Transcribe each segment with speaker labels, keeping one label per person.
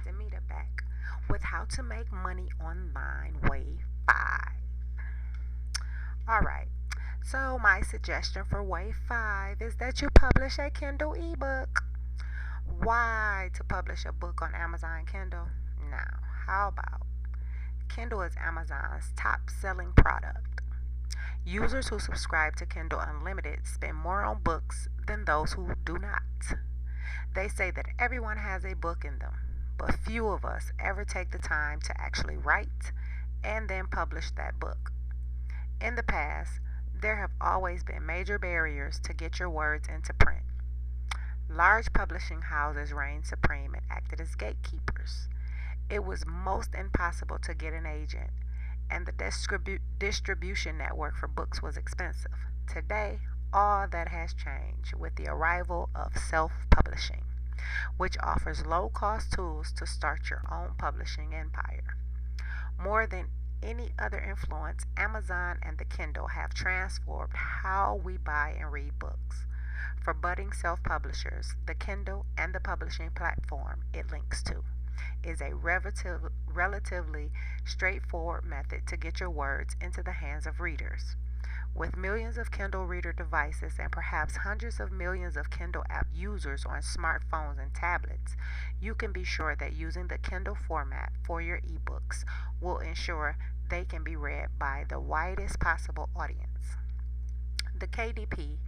Speaker 1: Demita back with how to make money online wave 5. Alright, so my suggestion for wave 5 is that you publish a Kindle ebook. Why to publish a book on Amazon Kindle? Now, how about Kindle is Amazon's top selling product. Users who subscribe to Kindle Unlimited spend more on books than those who do not. They say that everyone has a book in them, but few of us ever take the time to actually write and then publish that book. In the past, there have always been major barriers to get your words into print. Large publishing houses reigned supreme and acted as gatekeepers. It was most impossible to get an agent, and the distribution network for books was expensive. Today, all that has changed with the arrival of self publishing, which offers low cost tools to start your own publishing empire. More than any other influence, Amazon and the Kindle have transformed how we buy and read books. For budding self publishers, the Kindle and the publishing platform it links to is a relatively straightforward method to get your words into the hands of readers. With millions of Kindle Reader devices and perhaps hundreds of millions of Kindle app users on smartphones and tablets, you can be sure that using the Kindle format for your ebooks will ensure they can be read by the widest possible audience. The KDP,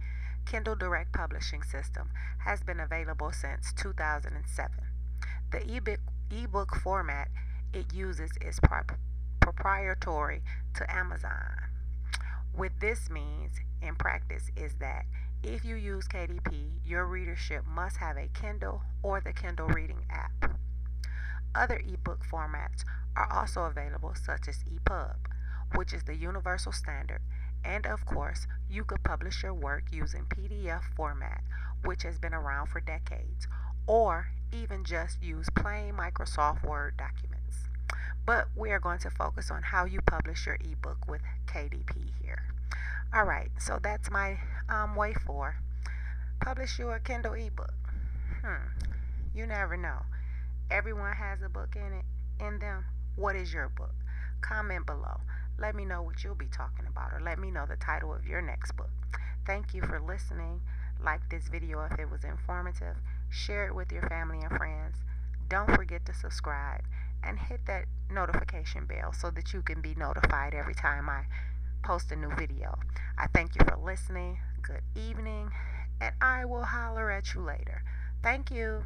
Speaker 1: Kindle Direct Publishing System, has been available since 2007. The ebook format it uses is proprietary to Amazon. What this means in practice is that if you use KDP, your readership must have a Kindle or the Kindle Reading app. Other ebook formats are also available, such as EPUB, which is the universal standard, and of course, you could publish your work using PDF format, which has been around for decades, or even just use plain Microsoft Word documents. But we are going to focus on how you publish your ebook with KDP here. Alright, so that's my way for publish your Kindle ebook. You never know. Everyone has a book in them. What is your book? Comment below. Let me know what you'll be talking about, or let me know the title of your next book. Thank you for listening. Like this video if it was informative. Share it with your family and friends. Don't forget to subscribe and hit that notification bell so that you can be notified every time I post a new video. I thank you for listening. Good evening, and I will holler at you later. Thank you.